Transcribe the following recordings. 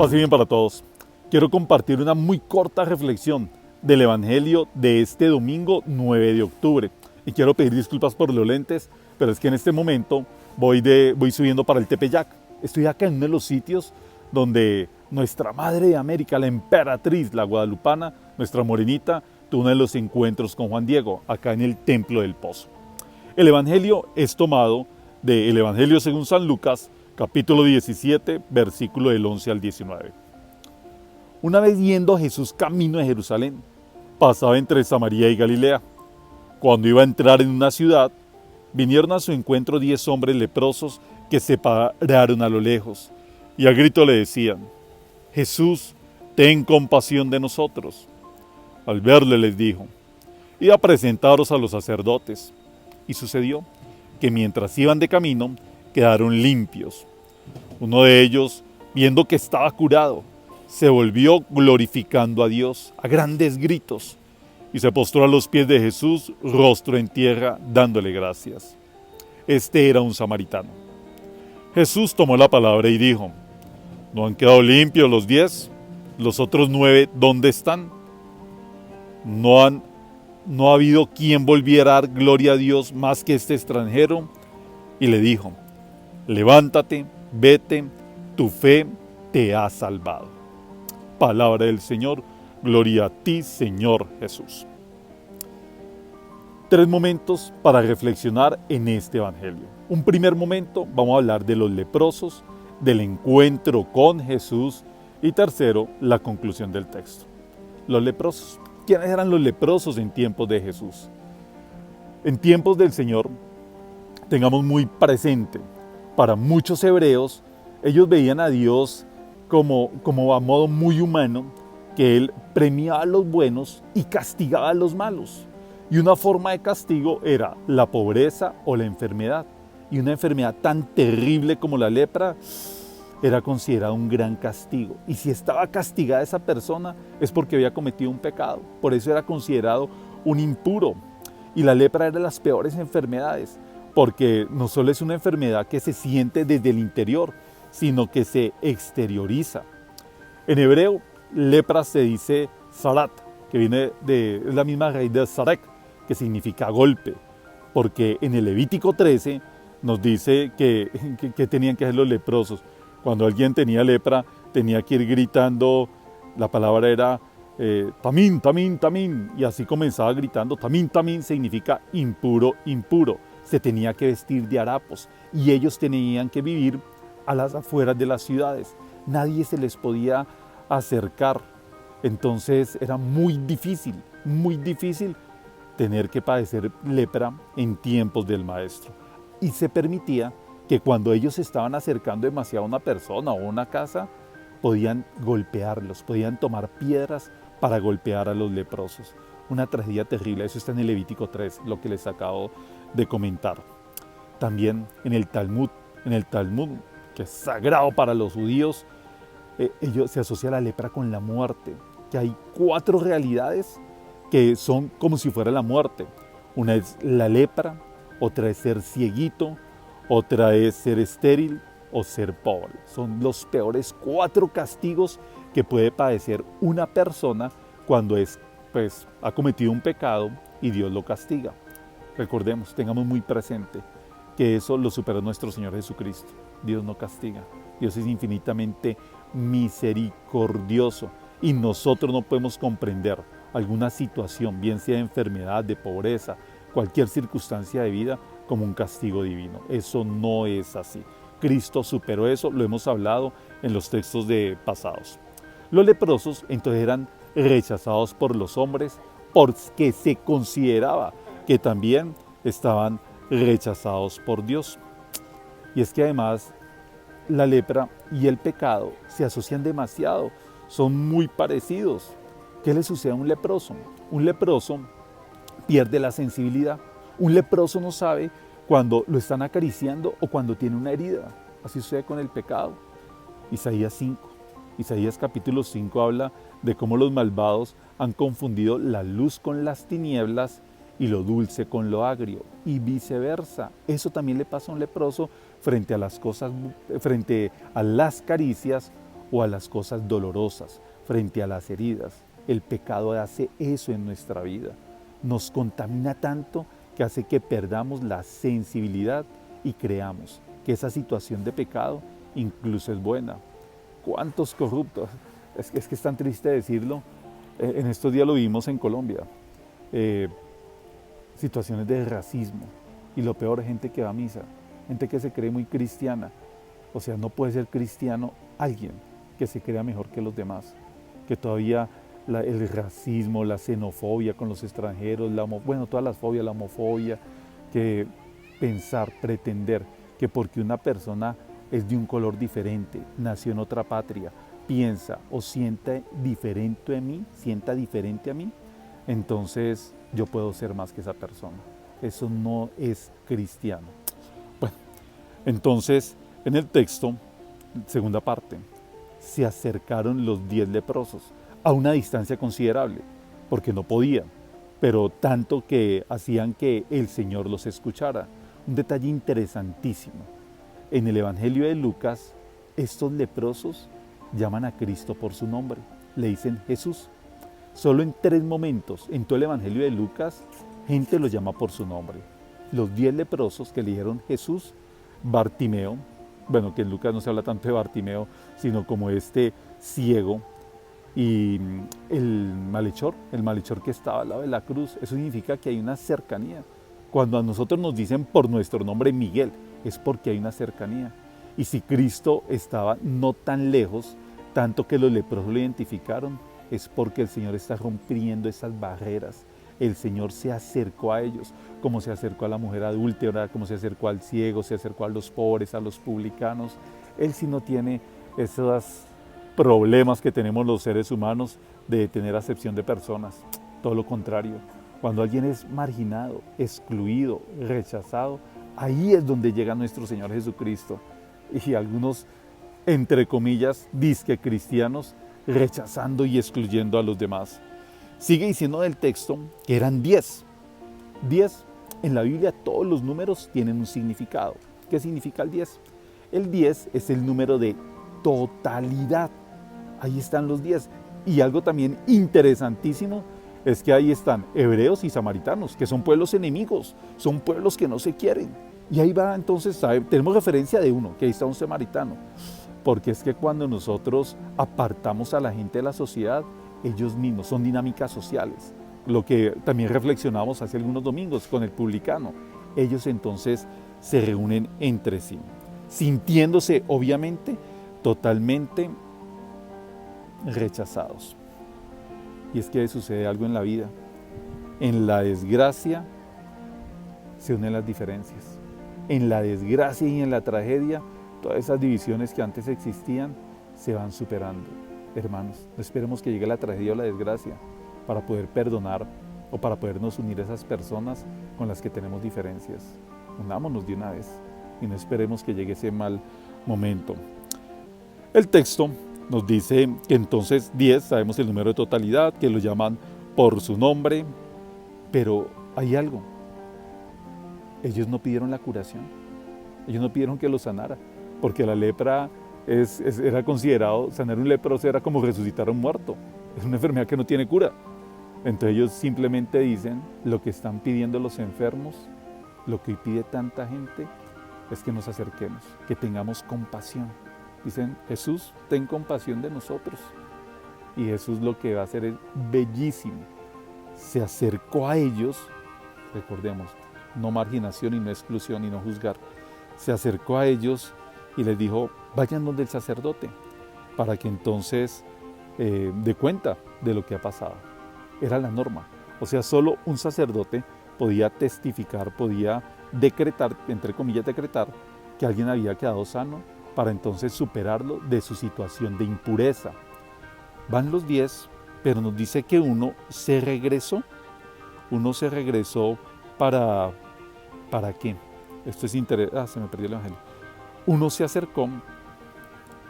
Paz y bien para todos. Quiero compartir una muy corta reflexión del Evangelio de este domingo 9 de octubre. Y quiero pedir disculpas por los lentes, pero es que en este momento voy subiendo para el Tepeyac. Estoy acá en uno de los sitios donde nuestra Madre de América, la emperatriz, la guadalupana, nuestra morenita, tuvo uno de los encuentros con Juan Diego, acá en el Templo del Pozo. El Evangelio es tomado del Evangelio según San Lucas, capítulo 17, versículo del 11 al 19. Una vez yendo Jesús camino de Jerusalén, pasaba entre Samaria y Galilea. Cuando iba a entrar en una ciudad, vinieron a su encuentro 10 hombres leprosos que se pararon a lo lejos y a grito le decían: Jesús, ten compasión de nosotros. Al verle les dijo: id a presentaros a los sacerdotes. Y sucedió que mientras iban de camino, quedaron limpios. Uno de ellos, viendo que estaba curado, se volvió glorificando a Dios a grandes gritos y se postró a los pies de Jesús, rostro en tierra, dándole gracias. Este era un samaritano. Jesús tomó la palabra y dijo: ¿no han quedado limpios los 10? ¿Los otros 9 dónde están? ¿No ha habido quien volviera a dar gloria a Dios más que este extranjero? Y le dijo: levántate, vete, tu fe te ha salvado. Palabra del Señor, gloria a ti, Señor Jesús. 3 momentos para reflexionar en este Evangelio. Un primer momento, vamos a hablar de los leprosos, del encuentro con Jesús, y tercero, la conclusión del texto. Los leprosos. ¿Quiénes eran los leprosos en tiempos de Jesús? En tiempos del Señor, tengamos muy presente, para muchos hebreos, ellos veían a Dios como a modo muy humano, que Él premiaba a los buenos y castigaba a los malos. Y una forma de castigo era la pobreza o la enfermedad. Y una enfermedad tan terrible como la lepra era considerada un gran castigo. Y si estaba castigada esa persona es porque había cometido un pecado. Por eso era considerado un impuro. Y la lepra era de las peores enfermedades, porque no solo es una enfermedad que se siente desde el interior, sino que se exterioriza. En hebreo, lepra se dice sarat, que es la misma raíz de sarek, que significa golpe, porque en el Levítico 13 nos dice que tenían que hacer los leprosos. Cuando alguien tenía lepra, tenía que ir gritando, la palabra era tamín, tamín, tamín, y así comenzaba gritando. Tamín, tamín significa impuro, impuro. Se tenía que vestir de harapos y ellos tenían que vivir a las afueras de las ciudades. Nadie se les podía acercar. Entonces era muy difícil tener que padecer lepra en tiempos del Maestro. Y se permitía que cuando ellos se estaban acercando demasiado a una persona o una casa, podían golpearlos, podían tomar piedras para golpear a los leprosos. Una tragedia terrible, eso está en el Levítico 3, lo que les acabo de comentar. También en el Talmud, que es sagrado para los judíos, se asocia la lepra con la muerte, que hay 4 realidades que son como si fuera la muerte. Una es la lepra, otra es ser cieguito, otra es ser estéril o ser pobre. Son los peores 4 castigos que puede padecer una persona cuando ha cometido un pecado y Dios lo castiga. Recordemos, tengamos muy presente que eso lo superó nuestro Señor Jesucristo. Dios no castiga. Dios es infinitamente misericordioso y nosotros no podemos comprender alguna situación, bien sea de enfermedad, de pobreza, cualquier circunstancia de vida, como un castigo divino. Eso no es así. Cristo superó eso, lo hemos hablado en los textos pasados. Los leprosos entonces eran rechazados por los hombres porque se consideraba que también estaban rechazados por Dios. Y es que además la lepra y el pecado se asocian demasiado, son muy parecidos. ¿Qué le sucede a un leproso? Un leproso pierde la sensibilidad. Un leproso no sabe cuando lo están acariciando o cuando tiene una herida. Así sucede con el pecado. Isaías capítulo 5 habla de cómo los malvados han confundido la luz con las tinieblas y lo dulce con lo agrio, y viceversa. Eso también le pasa a un leproso frente a las cosas, frente a las caricias o a las cosas dolorosas, frente a las heridas. El pecado hace eso en nuestra vida. Nos contamina tanto que hace que perdamos la sensibilidad y creamos que esa situación de pecado incluso es buena. ¿Cuántos corruptos? Es que es tan triste decirlo. En estos días lo vimos en Colombia. Situaciones de racismo. Y lo peor, gente que va a misa, gente que se cree muy cristiana. O sea, no puede ser cristiano alguien que se crea mejor que los demás. Que todavía el racismo, la xenofobia con los extranjeros, todas las fobias, la homofobia, que pensar, pretender que porque una persona es de un color diferente, nació en otra patria, piensa o sienta diferente a mí, entonces yo puedo ser más que esa persona. Eso no es cristiano. Bueno, entonces en el texto, segunda parte, se acercaron los 10 leprosos a una distancia considerable, porque no podían, pero tanto que hacían que el Señor los escuchara. Un detalle interesantísimo. En el Evangelio de Lucas, estos leprosos llaman a Cristo por su nombre, le dicen Jesús. Solo en 3 momentos, en todo el Evangelio de Lucas, gente lo llama por su nombre. Los 10 leprosos que le dijeron Jesús, Bartimeo, que en Lucas no se habla tanto de Bartimeo, sino como este ciego, y el malhechor que estaba al lado de la cruz. Eso significa que hay una cercanía. Cuando a nosotros nos dicen por nuestro nombre Miguel, es porque hay una cercanía. Y si Cristo estaba no tan lejos, tanto que los leprosos lo identificaron, es porque el Señor está rompiendo esas barreras. El Señor se acercó a ellos, como se acercó a la mujer adúltera, como se acercó al ciego, se acercó a los pobres, a los publicanos. Él sí no tiene esos problemas que tenemos los seres humanos de tener acepción de personas. Todo lo contrario. Cuando alguien es marginado, excluido, rechazado, ahí es donde llega nuestro Señor Jesucristo. Y algunos, entre comillas, disque cristianos, rechazando y excluyendo a los demás. Sigue diciendo del texto que eran 10. 10, en la Biblia todos los números tienen un significado. ¿Qué significa el 10? El 10 es el número de totalidad. Ahí están los 10. Y algo también interesantísimo es que ahí están hebreos y samaritanos, que son pueblos enemigos, son pueblos que no se quieren. Y ahí va entonces, tenemos referencia de uno, que ahí está un samaritano. Porque es que cuando nosotros apartamos a la gente de la sociedad, ellos mismos son dinámicas sociales. Lo que también reflexionamos hace algunos domingos con el publicano. Ellos entonces se reúnen entre sí, sintiéndose obviamente totalmente rechazados. Y es que sucede algo en la vida. En la desgracia se unen las diferencias. En la desgracia y en la tragedia, todas esas divisiones que antes existían se van superando. Hermanos, no esperemos que llegue la tragedia o la desgracia para poder perdonar o para podernos unir a esas personas con las que tenemos diferencias. Unámonos de una vez y no esperemos que llegue ese mal momento. El texto nos dice que entonces 10, sabemos el número de totalidad, que lo llaman por su nombre, pero hay algo. Ellos no pidieron la curación, ellos no pidieron que lo sanara, porque la lepra era considerado, sanar un leproso era como resucitar a un muerto, es una enfermedad que no tiene cura. Entonces ellos simplemente dicen lo que están pidiendo los enfermos, lo que pide tanta gente es que nos acerquemos, que tengamos compasión. Dicen, Jesús, ten compasión de nosotros. Y Jesús lo que va a hacer es bellísimo. Se acercó a ellos, recordemos, no marginación y no exclusión y no juzgar. Se acercó a ellos y les dijo, vayan donde el sacerdote, para que entonces dé cuenta de lo que ha pasado. Era la norma. O sea, solo un sacerdote podía testificar, podía decretar, entre comillas decretar, que alguien había quedado sano para entonces superarlo de su situación de impureza. Van los 10, pero nos dice que uno se regresó. Uno se regresó ¿para qué? Esto es interesante. Se me perdió el evangelio. Uno se acercó,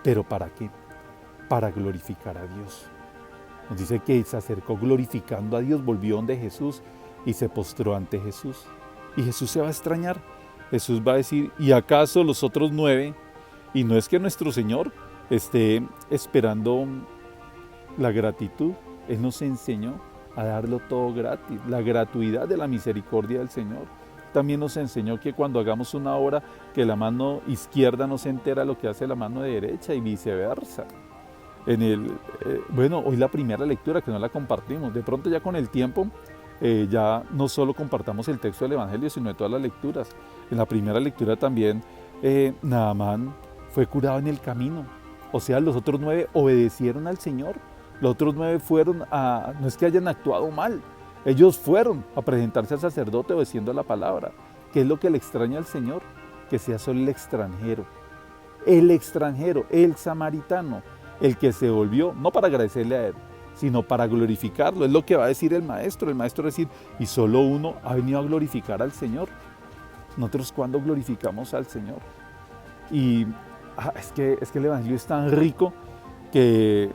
pero ¿para qué? Para glorificar a Dios. Nos dice que se acercó glorificando a Dios, volvió donde Jesús y se postró ante Jesús. Y Jesús se va a extrañar. Jesús va a decir, ¿y acaso los otros 9? Y no es que nuestro Señor esté esperando la gratitud. Él nos enseñó a darlo todo gratis, la gratuidad de la misericordia del Señor. También nos enseñó que cuando hagamos una obra, que la mano izquierda no se entera de lo que hace la mano derecha y viceversa. Bueno, hoy la primera lectura que no la compartimos, de pronto ya con el tiempo ya no solo compartamos el texto del Evangelio, sino de todas las lecturas. En la primera lectura también Naamán fue curado en el camino, o sea, los otros 9 obedecieron al Señor, los otros 9 no es que hayan actuado mal, ellos fueron a presentarse al sacerdote obedeciendo la palabra. ¿Qué es lo que le extraña al Señor? Que sea solo el extranjero, el samaritano, el que se volvió, no para agradecerle a él, sino para glorificarlo. Es lo que va a decir el maestro. El maestro va a decir, y solo uno ha venido a glorificar al Señor. Nosotros, ¿cuándo glorificamos al Señor? Y es que el Evangelio es tan rico que,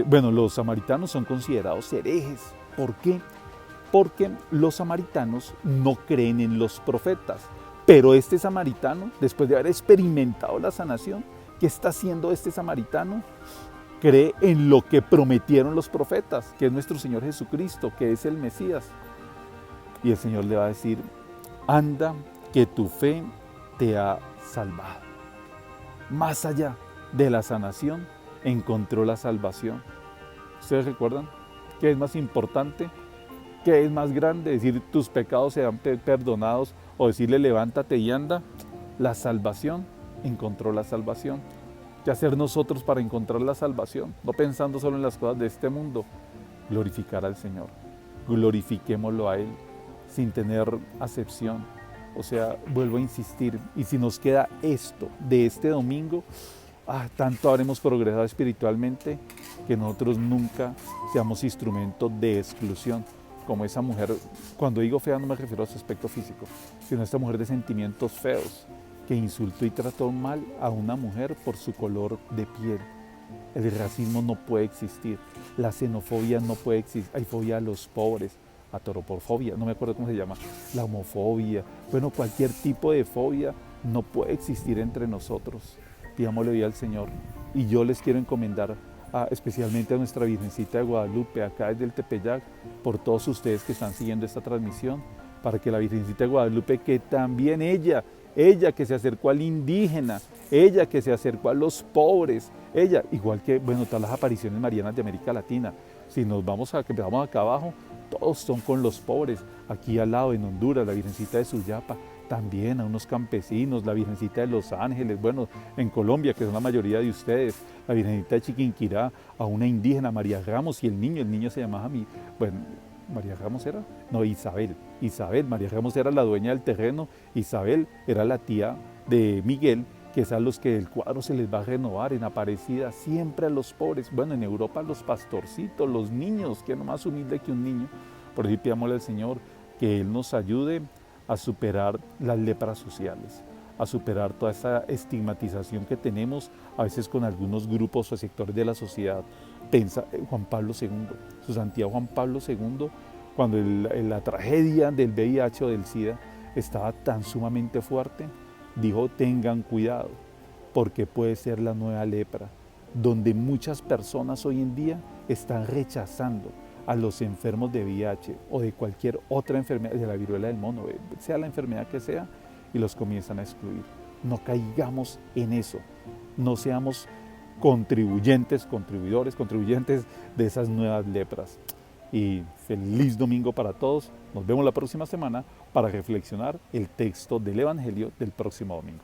bueno, los samaritanos son considerados herejes. ¿Por qué? Porque los samaritanos no creen en los profetas. Pero este samaritano, después de haber experimentado la sanación, ¿qué está haciendo este samaritano? Cree en lo que prometieron los profetas, que es nuestro Señor Jesucristo, que es el Mesías. Y el Señor le va a decir, anda, que tu fe te ha salvado. Más allá de la sanación, encontró la salvación. ¿Ustedes recuerdan qué es más importante? ¿Qué es más grande? Decir tus pecados serán perdonados o decirle levántate y anda. La salvación, encontró la salvación. ¿Qué hacer nosotros para encontrar la salvación? No pensando solo en las cosas de este mundo. Glorificar al Señor. Glorifiquémoslo a Él sin tener acepción. O sea, vuelvo a insistir, y si nos queda esto de este domingo, tanto habremos progresado espiritualmente que nosotros nunca seamos instrumento de exclusión. Como esa mujer, cuando digo fea no me refiero a su aspecto físico, sino a esta mujer de sentimientos feos, que insultó y trató mal a una mujer por su color de piel. El racismo no puede existir, la xenofobia no puede existir, hay fobia a los pobres, a toroporfobia, no me acuerdo cómo se llama, la homofobia, bueno, cualquier tipo de fobia no puede existir entre nosotros. Pidámosle hoy al Señor. Y yo les quiero encomendar especialmente a nuestra Virgencita de Guadalupe, acá desde el Tepeyac, por todos ustedes que están siguiendo esta transmisión, para que la Virgencita de Guadalupe, que también ella que se acercó al indígena, ella que se acercó a los pobres, ella, igual que, bueno, todas las apariciones marianas de América Latina, si nos vamos que empezamos acá abajo, todos son con los pobres. Aquí al lado en Honduras, la Virgencita de Suyapa, también a unos campesinos, la Virgencita de Los Ángeles, bueno, en Colombia, que son la mayoría de ustedes, la Virgencita de Chiquinquirá, a una indígena, María Ramos, y el niño se llamaba María Ramos era, no, Isabel, María Ramos era la dueña del terreno, Isabel era la tía de Miguel, que es a los que el cuadro se les va a renovar en Aparecida, siempre a los pobres, bueno, en Europa los pastorcitos, los niños, que no más humilde que un niño. Por eso pidámosle al Señor que Él nos ayude a superar las lepras sociales, a superar toda esa estigmatización que tenemos a veces con algunos grupos o sectores de la sociedad. Pensa Juan Pablo II, su santidad Juan Pablo II, cuando la tragedia del VIH o del SIDA estaba tan sumamente fuerte, dijo, tengan cuidado, porque puede ser la nueva lepra, donde muchas personas hoy en día están rechazando a los enfermos de VIH o de cualquier otra enfermedad, de la viruela del mono, sea la enfermedad que sea, y los comienzan a excluir. No caigamos en eso, no seamos contribuyentes de esas nuevas lepras. Y feliz domingo para todos. Nos vemos la próxima semana para reflexionar el texto del Evangelio del próximo domingo.